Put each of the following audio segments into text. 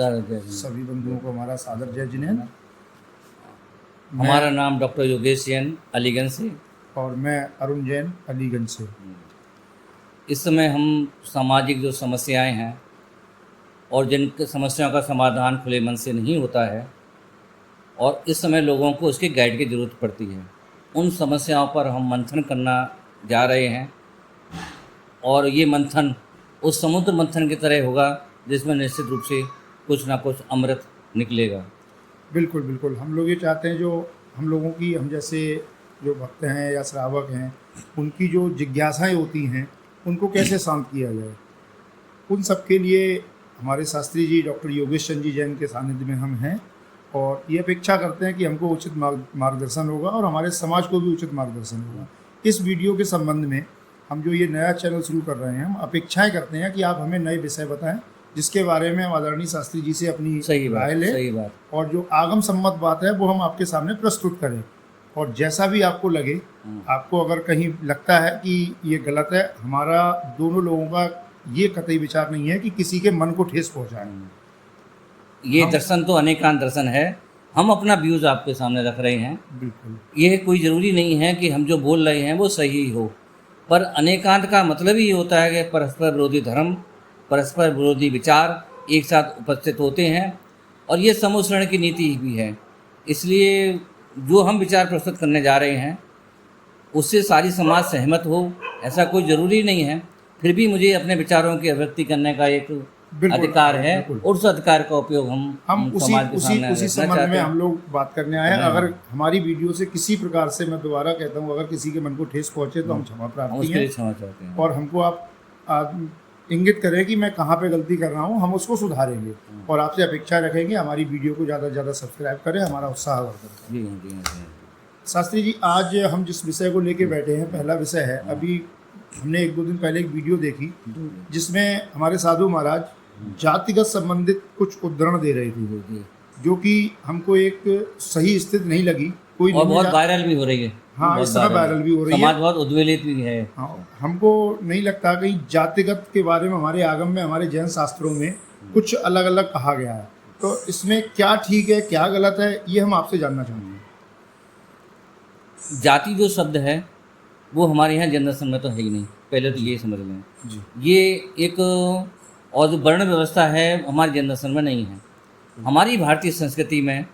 सभी बंधुओं को हमारा सादर जय जिनेंद्र। हमारा नाम डॉक्टर योगेश जैन अलीगंज से, और मैं अरुण जैन अलीगंज से। इस समय हम सामाजिक जो समस्याएं हैं और जिन समस्याओं का समाधान खुले मन से नहीं होता है और इस समय लोगों को उसके गाइड की ज़रूरत पड़ती है, उन समस्याओं पर हम मंथन करना जा रहे हैं। और ये मंथन उस समुद्र मंथन की तरह होगा जिसमें निश्चित रूप से कुछ ना कुछ अमृत निकलेगा। बिल्कुल बिल्कुल, हम लोग ये चाहते हैं जो हम लोगों की, हम जैसे जो भक्त हैं या श्रावक हैं, उनकी जो जिज्ञासाएं होती हैं उनको कैसे शांत किया जाए। उन सब के लिए हमारे शास्त्री जी डॉक्टर योगेश चंद्र जी जैन के सानिध्य में हम हैं और ये अपेक्षा करते हैं कि हमको उचित मार्गदर्शन होगा और हमारे समाज को भी उचित मार्गदर्शन होगा। इस वीडियो के संबंध में हम जो ये नया चैनल शुरू कर रहे हैं, हम अपेक्षाएं करते हैं कि आप हमें नए विषय बताएं जिसके बारे में हम आदरणीय शास्त्री जी से अपनी राय लें और जो आगम सम्मत बात है वो हम आपके सामने प्रस्तुत करें। और जैसा भी आपको लगे, आपको अगर कहीं लगता है कि ये गलत है, हमारा दोनों लोगों का ये कतई विचार नहीं है कि किसी के मन को ठेस पहुंचाएं। ये दर्शन तो अनेकांत दर्शन है, हम अपना व्यूज आपके सामने रख रहे हैं। बिल्कुल, यह कोई ज़रूरी नहीं है कि हम जो बोल रहे हैं वो सही हो, पर अनेकांत का मतलब ही होता है कि परस्पर विरोधी धर्म, परस्पर विरोधी विचार एक साथ उपस्थित होते हैं और ये समूह की नीति भी है। इसलिए जो हम विचार प्रस्तुत करने जा रहे हैं उससे सारी समाज सहमत हो ऐसा कोई ज़रूरी नहीं है, फिर भी मुझे अपने विचारों की अभिव्यक्ति करने का एक अधिकार है और उस अधिकार का उपयोग हम उसी संबंध में हम लोग बात करने आए हैं। अगर हमारी वीडियो से किसी प्रकार से, मैं दोबारा कहता हूँ, अगर किसी के मन को ठेस पहुँचे तो हम क्षमा प्रार्थी हैं और हमको आप इंगित करें कि मैं कहाँ पे गलती कर रहा हूँ, हम उसको सुधारेंगे और आपसे अपेक्षा रखेंगे हमारी वीडियो को ज़्यादा से ज़्यादा सब्सक्राइब करें, हमारा उत्साह वर्धन करें। शास्त्री जी, आज हम जिस विषय को लेके बैठे हैं, पहला विषय है, अभी हमने 1-2 दिन पहले एक वीडियो देखी जिसमें हमारे साधु महाराज जातिगत संबंधित कुछ उद्धरण दे रहे थे जो कि हमको एक सही स्थिति नहीं लगी। कोई और बहुत वायरल भी हो रही है। हाँ, इस समय वायरल भी हो रही है, समाज बहुत उद्वेलित भी है। हाँ, हमको नहीं लगता कि जातिगत के बारे में हमारे आगम में, हमारे जैन शास्त्रों में कुछ अलग अलग कहा गया है, तो इसमें क्या ठीक है क्या गलत है, ये हम आपसे जानना चाहेंगे। जाति जो शब्द है वो हमारे यहाँ जैन दर्शन में तो है ही नहीं, पहले तो ये समझ लें जी। ये एक, और जो वर्ण व्यवस्था है हमारे जैन दर्शन में नहीं है। हमारी भारतीय संस्कृति में,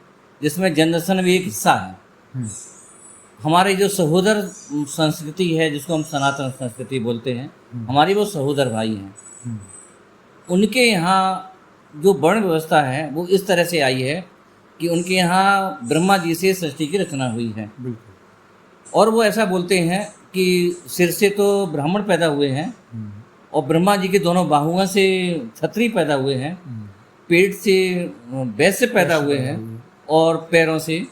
जिसमें जैन दर्शन भी एक हिस्सा है, हमारे जो सहोदर संस्कृति है जिसको हम सनातन संस्कृति बोलते हैं, हमारी वो सहोदर भाई हैं, उनके यहाँ जो वर्ण व्यवस्था है वो इस तरह से आई है कि उनके यहाँ ब्रह्मा जी से सृष्टि की रचना हुई है और वो ऐसा बोलते हैं कि सिर से तो ब्राह्मण पैदा हुए हैं और ब्रह्मा जी के दोनों बाहुओं से क्षत्रिय पैदा हुए हैं, पेट से वैश्य पैदा हुए हैं और पैरों से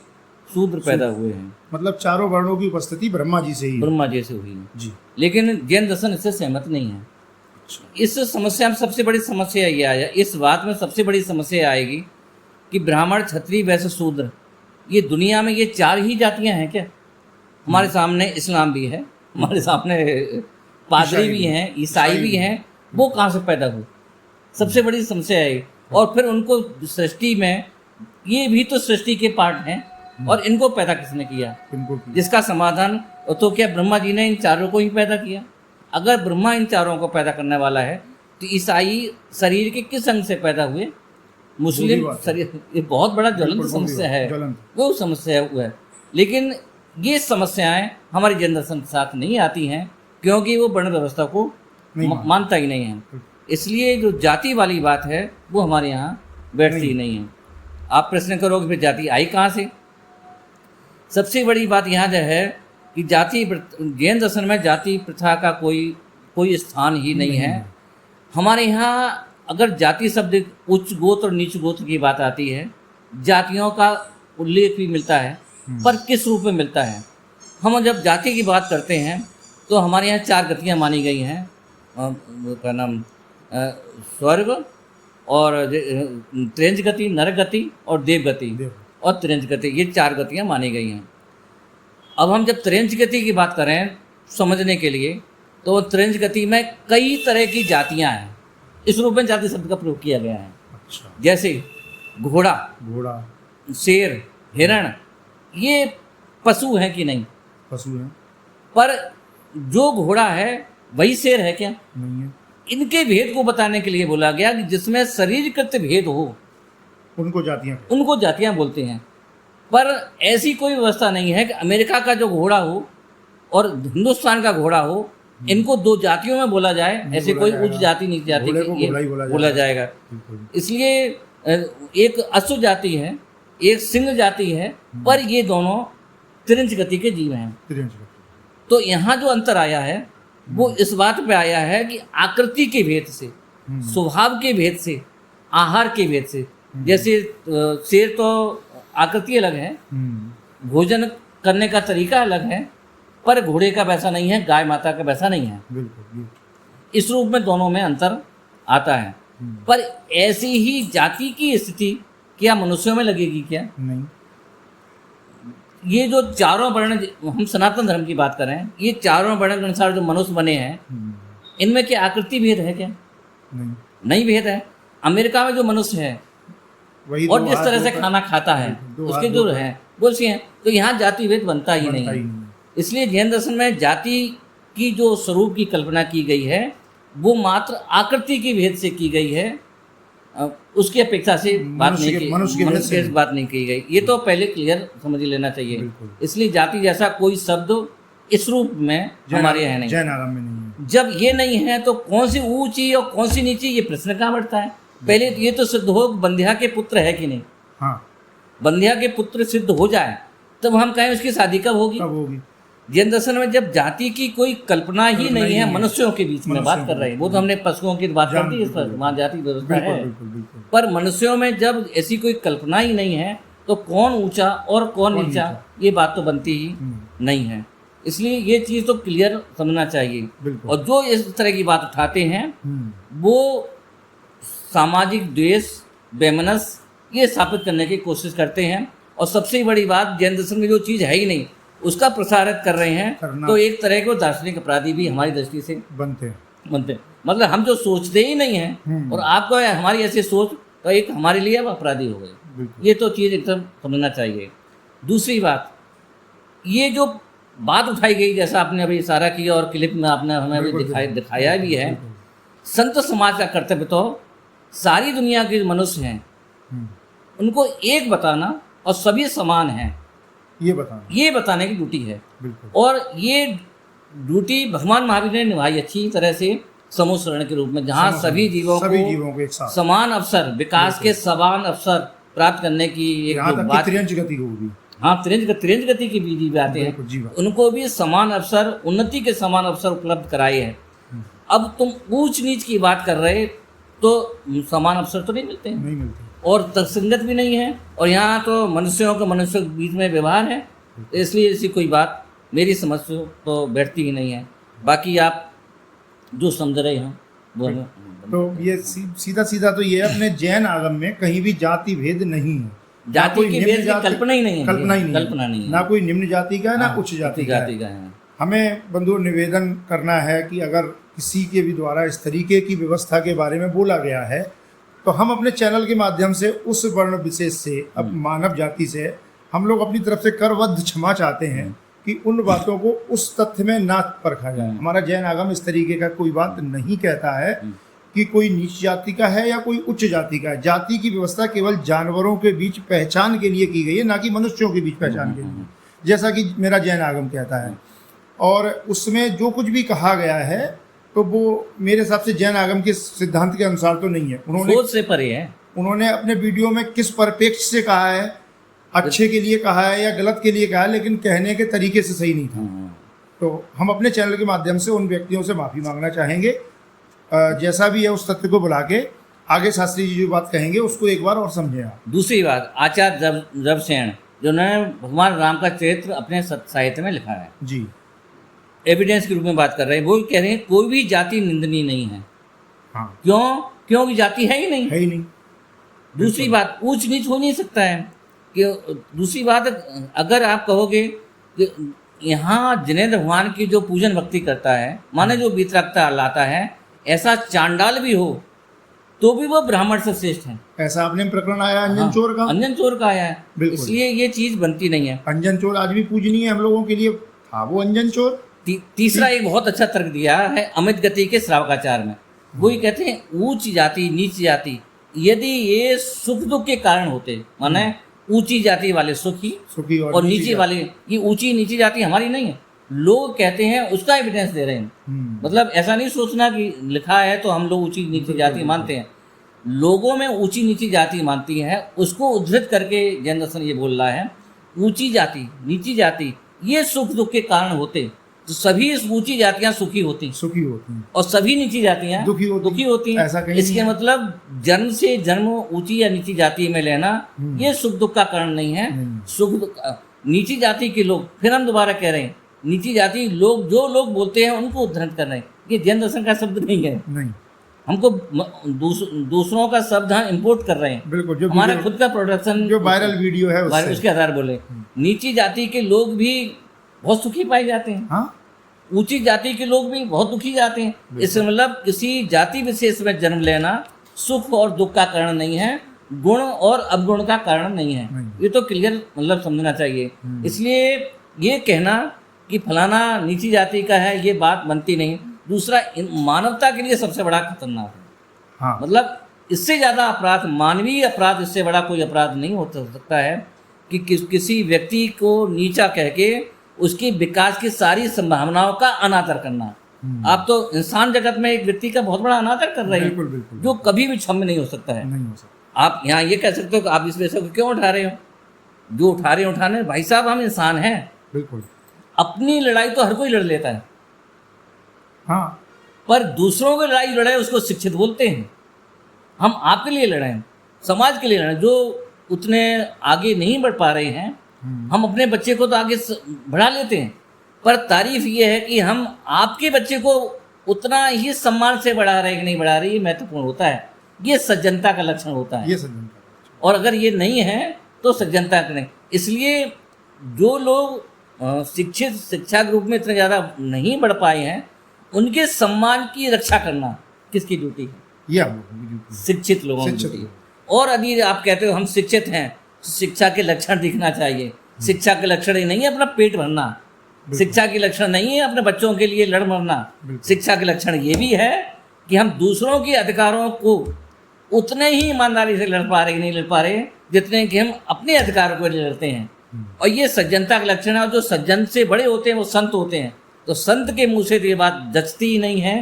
शूद्र पैदा हुए हैं। मतलब चारों वर्णों की उपस्थिति ब्रह्मा जी से हुई है जी। लेकिन जैन दर्शन इससे सहमत नहीं है। इस समस्या में सबसे बड़ी समस्या ये आया, इस बात में सबसे बड़ी समस्या आएगी कि ब्राह्मण, क्षत्रिय, वैश्य, शूद्र, ये दुनिया में ये 4 ही जातियां हैं क्या? हमारे सामने इस्लाम भी है, हमारे सामने पादरी भी हैं, ईसाई भी हैं, वो कहाँ से पैदा हुए? सबसे बड़ी समस्या है। और फिर उनको सृष्टि में, ये भी तो सृष्टि के पार्ट हैं, और इनको पैदा किसने किया? जिसका समाधान तो क्या ब्रह्मा जी ने इन चारों को ही पैदा किया? अगर ब्रह्मा इन चारों को पैदा करने वाला है तो ईसाई शरीर के किस अंग से पैदा हुए? मुस्लिम शरीर, ये बहुत बड़ा ज्वलंत समस्या है, वो समस्या हुआ है। लेकिन ये समस्याएं हमारे जैन दर्शन के साथ नहीं आती हैं क्योंकि वो वर्ण व्यवस्था को मानता ही नहीं है। इसलिए जो जाति वाली बात है वो हमारे यहाँ बैठती ही नहीं है। आप प्रश्न करोगे फिर जाति आई कहाँ से? सबसे बड़ी बात यहाँ जो है कि जाति, जैन दर्शन में जाति प्रथा का कोई स्थान ही नहीं है। हमारे यहाँ अगर जाति शब्द उच्च गोत्र और नीच गोत्र की बात आती है, जातियों का उल्लेख भी मिलता है, पर किस रूप में मिलता है? हम जब जाति की बात करते हैं तो हमारे यहाँ 4 गतियाँ मानी गई हैं, क्या नाम, स्वर्ग और त्रेंज गति, नर गति और देव गति और त्रेंज गति, ये 4 गतियाँ मानी गई हैं। अब हम जब त्रेंज गति की बात करें समझने के लिए, तो त्रेंज गति में कई तरह की जातियाँ हैं, इस रूप में जाति शब्द का प्रयोग किया गया है। अच्छा। जैसे घोड़ा, घोड़ा शेर, हिरण, ये पशु हैं कि नहीं? पशु है? पर जो घोड़ा है वही शेर है क्या? नहीं है। इनके भेद को बताने के लिए बोला गया कि जिसमें शरीरकृत भेद हो उनको जातियाँ उनको जातियां बोलते हैं। पर ऐसी कोई व्यवस्था नहीं है कि अमेरिका का जो घोड़ा हो और हिंदुस्तान का घोड़ा हो, इनको दो जातियों में बोला जाए। नहीं ऐसे बोला कोई जाएगा। उच्च जाति नीच जाति घोड़े को की ये घोड़ा ही बोला जाएगा। बिल्कुल। इसलिए एक अश्व जाति है, एक सिंह जाति है, पर ये दोनों त्रिंच गति के जीव हैं। त्रिंच। तो यहाँ जो अंतर आया है वो इस बात पे आया है कि आकृति के भेद से, स्वभाव के भेद से, आहार के भेद से। जैसे शेर तो आकृति अलग है, भोजन करने का तरीका अलग है, पर घोड़े का वैसा नहीं है, गाय माता का वैसा नहीं है। बिल्कुल। इस रूप में दोनों में अंतर आता है। पर ऐसी ही जाति की स्थिति क्या मनुष्यों में लगेगी क्या? नहीं। ये जो चारों वर्ण, हम सनातन धर्म की बात करें, ये चारों वर्ण के अनुसार जो मनुष्य बने हैं, इनमें क्या आकृति भेद है क्या? नहीं भेद है। अमेरिका में जो मनुष्य है वही और जिस तरह से खाना खाता है, उसके जो है वो सी हैं, तो यहाँ जाति भेद बनता ही नहीं। इसलिए जैन दर्शन में जाति की जो स्वरूप की कल्पना की गई है वो मात्र आकृति के भेद से की गई है, उसकी अपेक्षा से बात नहीं की, मनुष्य की बात नहीं की गई। ये तो पहले क्लियर समझ लेना चाहिए। इसलिए जाति जैसा कोई शब्द इस रूप में हमारे यहाँ नहीं, जैन आगम में नहीं है। जब ये नहीं है तो कौन सी ऊंची और कौन सी नीची, ये प्रश्न कहाँ बढ़ता है? पहले ये तो सिद्ध हो बंध्या के पुत्र है कि नहीं। हाँ। बंध्या के पुत्र सिद्ध हो जाए तब हम कहें उसकी शादी कब होगी। जैन दर्शन में जब जाति की कोई कल्पना ही नहीं है, मनुष्यों के बीच में बात कर रहे हैं, वो तो हमने पशुओं की बात कर दी, इस पर वहाँ जाति व्यवस्था है। पर मनुष्यों में जब ऐसी कोई कल्पना ही नहीं है तो कौन ऊंचा और कौन नीचा, ये बात तो बनती ही नहीं है। इसलिए ये चीज़ तो क्लियर समझना चाहिए। और जो इस तरह की बात उठाते हैं वो सामाजिक द्वेष, वैमनस्य ये स्थापित करने की कोशिश करते हैं। और सबसे बड़ी बात, जैन दर्शन में जो चीज़ है ही नहीं उसका प्रसारित कर रहे हैं, तो एक तरह के दार्शनिक अपराधी भी हमारी दृष्टि से बनते हैं। मतलब हम जो सोचते ही नहीं हैं और आपको हमारी ऐसी सोच, तो एक हमारे लिए अब अपराधी हो गए। ये तो चीज़ एकदम समझना चाहिए। दूसरी बात, ये जो बात उठाई गई, जैसा आपने अभी इशारा किया और क्लिप में आपने हमें अभी दिखाया भी है, संत समाज का कर्तव्य तो सारी दुनिया के मनुष्य हैं उनको एक बताना और सभी समान हैं ये बताने की ड्यूटी है। और ये ड्यूटी भगवान महावीर ने निभाई अच्छी तरह से समूह शरण के रूप में, जहाँ सभी जीवों को एक साथ समान अवसर, विकास के समान अवसर प्राप्त करने की एक बात, त्रिंच गति होगी। हाँ, त्रिंच गति के भी जीव आते हैं, उनको भी समान अवसर, उन्नति के समान अवसर उपलब्ध कराए हैं। अब तुम ऊंच नीच की बात कर रहे तो समान अवसर तो नहीं मिलते और तर्कसंगत भी नहीं है। और यहाँ तो मनुष्यों के बीच में व्यवहार है, इसलिए ऐसी कोई बात मेरी समझ से तो बैठती ही नहीं है। बाकी आप जो समझ रहे हैं वो है। तो ये सीधा सीधा तो ये अपने जैन आगम में कहीं भी जाति भेद नहीं है, जाति के भेद की कल्पना ही नहीं है, कल्पना नहीं है। ना कोई निम्न जाति का है ना उच्च जाति का है। हमें बंधु निवेदन करना है कि अगर किसी के भी द्वारा इस तरीके की व्यवस्था के बारे में बोला गया है तो हम अपने चैनल के माध्यम से उस वर्ण विशेष से, अब मानव जाति से हम लोग अपनी तरफ से करबद्ध क्षमा चाहते हैं कि उन बातों को उस तथ्य में ना परखा जाए। हमारा जैन आगम इस तरीके का कोई बात नहीं कहता है कि कोई नीच जाति का है या कोई उच्च जाति का है। जाति की व्यवस्था केवल जानवरों के बीच पहचान के लिए की गई है, ना कि मनुष्यों के बीच पहचान के लिए, जैसा कि मेरा जैन आगम कहता है। और उसमें जो कुछ भी कहा गया है तो वो मेरे हिसाब से जैन आगम के सिद्धांत के अनुसार तो नहीं है। उन्होंने सोच से परे है। उन्होंने अपने वीडियो में किस परिप्रेक्ष्य से कहा है, अच्छे के लिए कहा है या गलत के लिए कहा है, लेकिन कहने के तरीके से सही नहीं था। तो हम अपने चैनल के माध्यम से उन व्यक्तियों से माफ़ी मांगना चाहेंगे। जैसा भी है उस तथ्य को बुला के आगे शास्त्री जी जो बात कहेंगे उसको एक बार और समझें आप। दूसरी बात, आचार्य जबसेन जिन्होंने भगवान राम का चरित्र अपने साहित्य में लिखा है जी, एविडेंस के रूप में बात कर रहे हैं, वो कह रहे हैं कोई भी जाति निंदनीय नहीं है। हाँ। क्योंकि जाति है ही नहीं। दूसरी बात, ऊंच नीच हो नहीं सकता है कि दूसरी बात, अगर आप कहोगे कि यहाँ जिनेंद्र भगवान की जो पूजन भक्ति करता है, माने जो वितरकता लाता है, ऐसा चांडाल भी हो तो भी वो ब्राह्मण से श्रेष्ठ हैं। ऐसा अपने में प्रकरण आया अंजन हाँ, चोर का। अंजन चोर का आया है, बिल्कुल। इसलिए ये चीज बनती नहीं है। अंजन चोर आज भी पूजनीय है हम लोगों के लिए, था वो अंजन चोर। तीसरा एक बहुत अच्छा तर्क दिया है अमित गति के श्रावकाचार में। वो ही कहते हैं ऊंच जाति नीच जाति यदि ये सुख दुख के कारण होते, माने ऊंची जाति वाले सुखी और नीची वाले, ये ऊंची नीची जाति हमारी नहीं है, लोग कहते हैं, उसका एविडेंस दे रहे हैं। मतलब ऐसा नहीं सोचना कि लिखा है तो हम लोग ऊंची नीची जाति मानते हैं। लोगों में ऊंची नीची जाति मानती है, उसको उद्धृत करके जैन दर्शन ये बोल रहा है ऊंची जाति नीची जाति ये सुख दुख के कारण होते तो सभी ऊंची जातियां सुखी होती और सभी नीची जातियां दुखी होती हैं। ऐसा कहीं इसके मतलब जन्म से जन्म ऊंची या नीची जाति में लेना ये सुख दुख का कारण नहीं है। सुख नीची जाति के लोग, फिर हम दोबारा कह रहे हैं नीची जाति लोग, जो लोग बोलते हैं उनको उद्धृत कर रहे हैं। ये जैन दर्शन का शब्द नहीं है, हमको दूसरों का शब्द हम इंपोर्ट कर रहे हैं। बिल्कुल, जो हमारा खुद का प्रोडक्शन, जो वायरल वीडियो है उसके आधार बोले नीची जाति के लोग भी बहुत सुखी पाए जाते हैं। हाँ? ऊंची जाति के लोग भी बहुत दुखी जाते हैं। इससे मतलब किसी जाति विशेष में जन्म लेना सुख और दुख का कारण नहीं है, गुण और अवगुण का कारण नहीं है। ये तो क्लियर मतलब समझना चाहिए। इसलिए ये कहना कि फलाना नीची जाति का है ये बात बनती नहीं। दूसरा, मानवता के लिए सबसे बड़ा खतरनाक है। हाँ। मतलब इससे ज़्यादा अपराध, मानवीय अपराध, इससे बड़ा कोई अपराध नहीं हो सकता है कि किसी व्यक्ति को नीचा कह के उसकी विकास की सारी संभावनाओं का अनादर करना। आप तो इंसान जगत में एक व्यक्ति का बहुत बड़ा अनादर कर रहे हैं, जो कभी भी क्षम्य नहीं हो सकता है। आप यहाँ ये कह सकते हो कि आप इस विषय को क्यों उठा रहे हो, जो उठा रहे उठाने, भाई साहब हम इंसान हैं। बिल्कुल, अपनी लड़ाई तो हर कोई लड़ लेता है। हाँ, पर दूसरों की लड़ाई लड़ाई उसको शिक्षित बोलते हैं। हम आपके लिए लड़ाएं, समाज के लिए लड़ाएं, जो उतने आगे नहीं बढ़ पा रहे हैं। हम अपने बच्चे को तो आगे बढ़ा लेते हैं, पर तारीफ ये है कि हम आपके बच्चे को उतना ही सम्मान से बढ़ा रहे कि नहीं बढ़ा रहे, ये महत्वपूर्ण होता है। ये सज्जनता का लक्षण होता है। और अगर ये नहीं है तो सज्जनता का नहीं। इसलिए जो लोग शिक्षित शिक्षा के रूप में इतने ज़्यादा नहीं बढ़ पाए हैं, उनके सम्मान की रक्षा करना किसकी ड्यूटी है? ये शिक्षित लोगों की ड्यूटी है। और यदि आप कहते हो हम शिक्षित हैं, शिक्षा के लक्षण दिखना चाहिए। शिक्षा के लक्षण ही नहीं है अपना पेट भरना, शिक्षा के लक्षण नहीं है अपने बच्चों के लिए लड़ मरना। शिक्षा के लक्षण ये भी है कि हम दूसरों के अधिकारों को उतने ही ईमानदारी से लड़ पा रहे नहीं लड़ पा रहे जितने कि हम अपने अधिकारों को लड़ते हैं। और ये सज्जनता का लक्षण है। और जो सज्जन से बड़े होते हैं वो संत होते हैं। तो संत के मुंह से तो ये बात जचती ही नहीं है।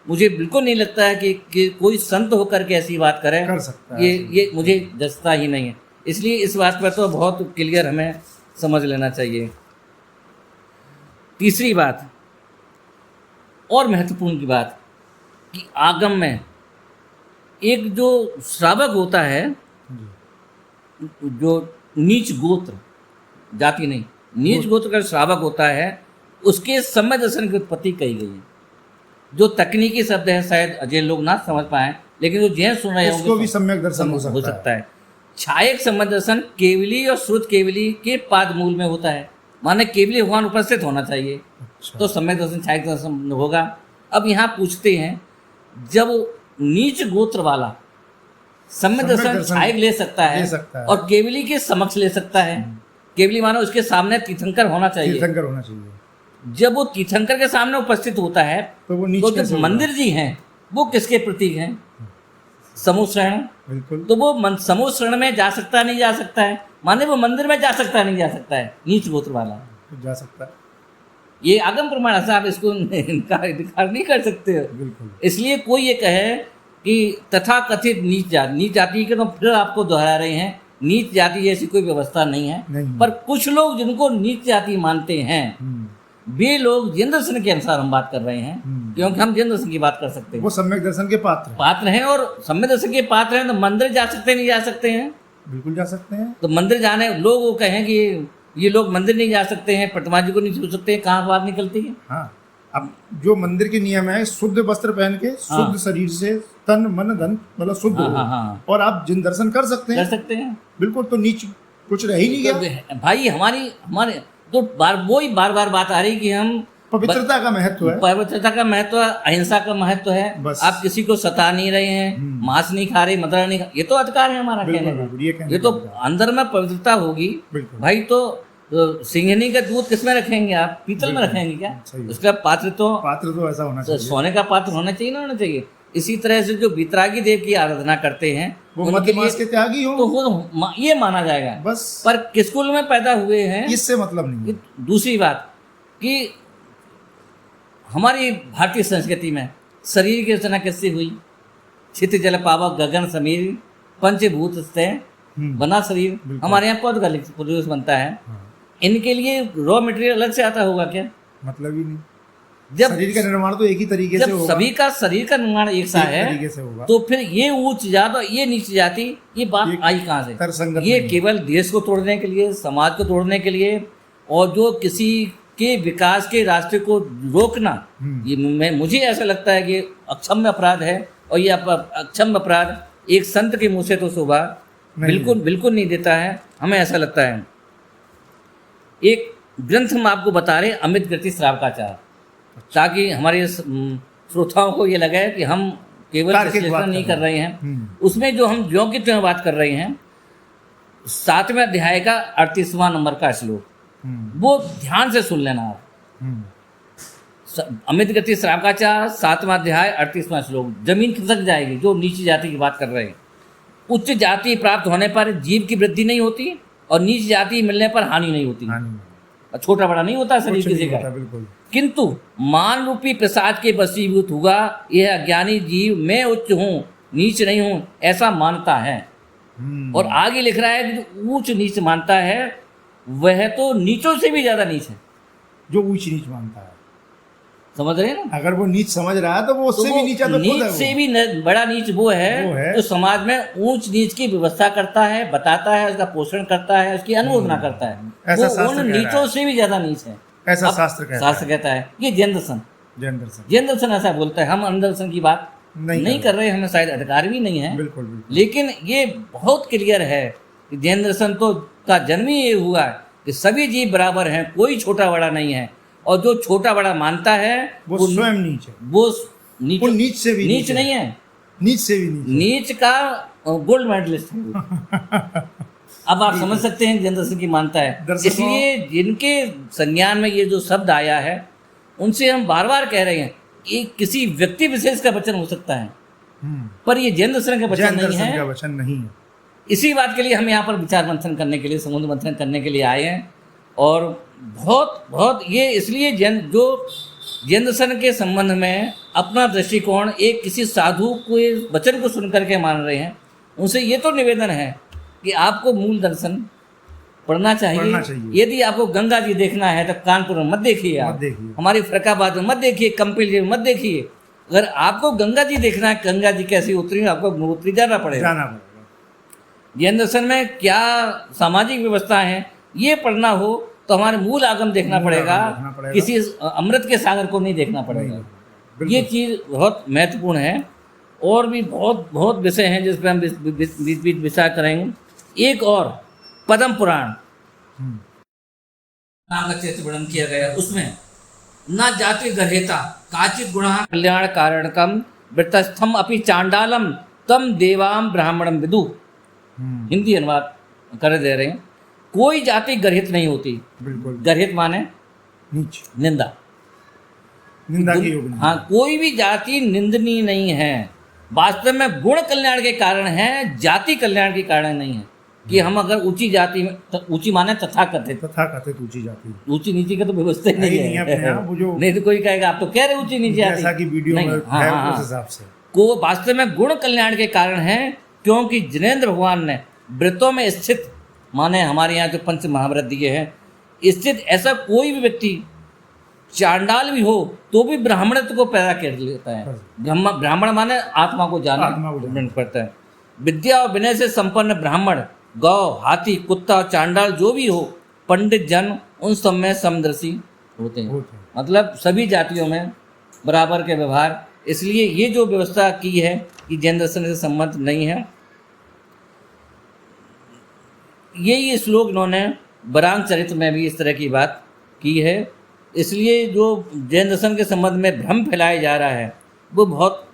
मुझे बिल्कुल नहीं लगता है कि कोई संत होकर के ऐसी बात कर सकता है। ये मुझे जचता ही नहीं है। इसलिए इस बात पर तो बहुत क्लियर हमें समझ लेना चाहिए। तीसरी बात और महत्वपूर्ण की बात कि आगम में एक जो श्रावक होता है, जो नीच गोत्र जाति नहीं, नीच गोत्र का श्रावक होता है, उसके सम्यक दर्शन की उत्पत्ति कही गई है। जो तकनीकी शब्द है शायद अजय लोग ना समझ पाए, लेकिन जो जैन सुन रहे होंगे उसको भी सम्यक दर्शन हो सकता है। छायक सम्यक दर्शन केवली और श्रुत केवली के पाद मूल में होता है, माने केवली भगवान उपस्थित होना चाहिए। अच्छा। तो सम्यक दर्शन छायक दर्शन होगा। अब यहाँ पूछते हैं, जब नीच गोत्र वाला सम्यक दर्शन छायक ले सकता है और केवली के समक्ष ले सकता है, केवली मानो उसके सामने तीर्थंकर होना चाहिए। जब वो तीर्थंकर के सामने उपस्थित होता है तो वो जो मंदिर जी हैं वो किसके प्रतीक हैं? समूह शरण। बिल्कुल। तो वो समूह शरण में जा सकता नहीं जा सकता है, माने वो मंदिर में जा सकता नहीं जा सकता है, नीच गोत्र वाला जा सकता है। ये आगम प्रमाण है, आप इसको इनकार नहीं कर सकते हो। बिल्कुल। इसलिए कोई ये कहे कि तथा कथित नीच जाति के, तो फिर आपको दोहरा रहे हैं, नीच जाति जैसी कोई व्यवस्था नहीं है। पर कुछ लोग जिनको नीच जाति मानते हैं वे लोग जैन दर्शन के अनुसार हम बात कर रहे हैं, क्योंकि हम जैन दर्शन की बात कर सकते हैं। वो सम्यक दर्शन के पात्र हैं और सम्यक दर्शन के पात्र हैं। तो मंदिर जा सकते नहीं जा सकते हैं? बिल्कुल जा सकते हैं। तो मंदिर जाने लोग वो कहें कि ये लोग मंदिर नहीं जा सकते हैं, प्रतिमा जी को नहीं छू सकते हैं, कहाँ बात निकलती है? हाँ, अब जो मंदिर के नियम है, शुद्ध वस्त्र पहन के शुद्ध शरीर से तन मन धन मतलब शुद्ध हो, और आप जिन दर्शन कर सकते हैं बिल्कुल। तो नीच कुछ रह ही नहीं गया भाई। हमारे तो बार बार बात आ रही कि हम पवित्रता का महत्व है। पवित्रता का महत्व है, अहिंसा का महत्व है। बस। आप किसी को सता नहीं रहे हैं, मांस नहीं खा रहे, मदिरा नहीं खा, ये तो अधिकार है हमारा बिल्कुल, कहने बिल्कुल, ये का। कहने ये तो का अधिकार। अंदर में पवित्रता होगी बिल्कुल। भाई, तो सिंघनी का दूध किस में रखेंगे आप? पीतल में रखेंगे क्या? सही है। उसका पात्र तो ऐसा होना चाहिए। सोने का पात्र होना चाहिए ना, होना चाहिए। इसी तरह से जो वितरागी देव की आराधना करते हैं वो उनके मध्य लिए मास के त्यागी हो, तो वो ये माना जाएगा। बस। पर किस कुल में पैदा हुए हैं इससे मतलब नहीं है। दूसरी बात कि हमारी भारतीय संस्कृति में शरीर की रचना किससे हुई? छित जल पावक गगन समीर पंचभूत से बना शरीर। हमारे यहाँ पौध पुरुष बनता है। इनके लिए रॉ मटेरियल अलग से आता होगा क्या? मतलब ही नहीं। जब शरीर का निर्माण तो एक ही तरीके से जब होगा, सभी का शरीर का निर्माण एक सा है, तरीके से होगा, तो फिर ये उच्च जात और ये नीच जाति, ये बात आई कहाँ से? तर्कसंगत ये नहीं है। केवल देश को तोड़ने के लिए, समाज को तोड़ने के लिए, और जो किसी के विकास के रास्ते को रोकना, ये मुझे ऐसा लगता है कि अक्षम्य अपराध है। और ये अक्षम्य अपराध एक संत के मुंह से तो शोभा बिल्कुल नहीं देता है, हमें ऐसा लगता है। एक ग्रंथ हम आपको बता रहे, अमित गति श्रावकाचार, ताकि हमारे श्रोताओं को ये लगे कि हम केवल विश्लेषण नहीं कर रहे हैं। उसमें जो हम ज्यों की त्यों बात कर रहे हैं, 7वें अध्याय का 38वां नंबर का श्लोक, वो ध्यान से सुन लेना आप। अमित गति श्रावकाचार 7वां अध्याय 38वां श्लोक। जमीन खिसक जाएगी जो नीची जाति की बात कर रहे हैं। उच्च जाति प्राप्त होने पर जीव की वृद्धि नहीं होती और नीच जाति मिलने पर हानि नहीं होती। छोटा बड़ा नहीं होता शरीर किसी का, किंतु मान रूपी प्रसाद के वशीभूत हुआ यह अज्ञानी जीव मैं उच्च हूँ नीच नहीं हूँ ऐसा मानता है। और आगे लिख रहा है कि जो ऊंच नीच मानता है वह तो नीचों से भी ज्यादा नीच है। जो ऊंच नीच मानता है, समझ रहे हैं ना? अगर वो नीच समझ रहा है तो वो उससे भी नीचा तो खुद है। नीच से भी बड़ा नीच वो है जो समाज में ऊंच नीच की व्यवस्था करता है, बताता है, उसका पोषण करता है, उसकी अनुमोदना करता है। ऐसा वो उन नीचों से भी ज्यादा नीच है, ऐसा शास्त्र कहता है। ये जैन दर्शन ऐसा बोलता है। हम अन्य दर्शन की बात नहीं कर रहे, हमें शायद अधिकार भी नहीं है। बिल्कुल। लेकिन ये बहुत क्लियर है कि जैन दर्शन तो का जन्म ही ये हुआ है कि सभी जीव बराबर हैं, कोई छोटा बड़ा नहीं है। और जो छोटा बड़ा मानता है वो स्वयं नीच है। वो नीच से भी नीच नहीं है, नीच से भी नीच का गोल्ड मेडलिस्ट है। अब आप समझ सकते हैं जैन दर्शन की मानता है। इसलिए जिनके संज्ञान में ये जो शब्द आया है उनसे हम बार बार कह रहे हैं कि किसी व्यक्ति विशेष का वचन हो सकता है, पर ये जैन दर्शन का वचन नहीं है। इसी बात के लिए हम यहाँ पर विचार मंथन करने के लिए, समुद्र मंथन करने के लिए आए हैं। और बहुत ये इसलिए जैन दर्शन के संबंध में अपना दृष्टिकोण एक किसी साधु के वचन को सुन करके मान रहे हैं। उनसे ये तो निवेदन है कि आपको मूल दर्शन पढ़ना चाहिए। यदि आपको गंगा जी देखना है तो कानपुर में मत देखिए, आप हमारी फरकाबाद में मत देखिए, कंपिल जी में मत देखिए। अगर आपको गंगा जी देखना है, गंगा जी कैसी उतरी, आपको गंगोत्री जाना पड़ेगा। जैन दर्शन में क्या सामाजिक व्यवस्था है ये पढ़ना हो तो हमारे मूल आगम देखना पड़ेगा, किसी अमृत के सागर को नहीं देखना पड़ेगा। ये चीज़ बहुत महत्वपूर्ण है। और भी बहुत विषय हैं जिस पर हम बीच विचार करेंगे। एक और पद्म पुराण नाम का चरित्र वर्णन किया गया, उसमें न जाति गर्हेता काचित गुण कल्याण कारणकम वृतस्थम अपि चांडालम तम देवाम ब्राह्मणम विदु। हिंदी अनुवाद कर दे रहे हैं। कोई जाति गर्हित नहीं होती। बिल्कुल। गर्हित माने नीच, निंदा की योग्य। हाँ, कोई भी जाति निंदनीय नहीं है। वास्तव में गुण कल्याण के कारण है, जाति कल्याण के कारण नहीं है। कि हम अगर ऊंची जाति में, ऊंची माने तथाकथित ऊंची जाति, ऊंची नीची का तो व्यवस्था नहीं है। नहीं तो कोई कहेगा आप तो कह रहे ऊंची नीची जाति, जैसा कि वीडियो में है उस हिसाब से। को वास्तव में गुण कल्याण के कारण है, क्योंकि जिनेंद्र भगवान ने व्रतों में स्थित, माने हमारे यहाँ जो पंच महाव्रत दिए हैं, स्थित ऐसा कोई भी व्यक्ति चांडाल भी हो तो भी ब्राह्मणत्व को पैदा कर लेता है। ब्राह्मण माने आत्मा को जानना पड़ता है। विद्या और विनय से संपन्न ब्राह्मण, गौ, हाथी, कुत्ता और चांडाल जो भी हो, पंडित जन उन सब में समदर्शी होते हैं। मतलब सभी जातियों में बराबर के व्यवहार। इसलिए ये जो व्यवस्था की है कि जैन दर्शन से संबंध नहीं है। यही श्लोक इन्होंने बरांग चरित्र में भी इस तरह की बात की है इसलिए जो जैन दर्शन के संबंध में भ्रम फैलाया जा रहा है वो बहुत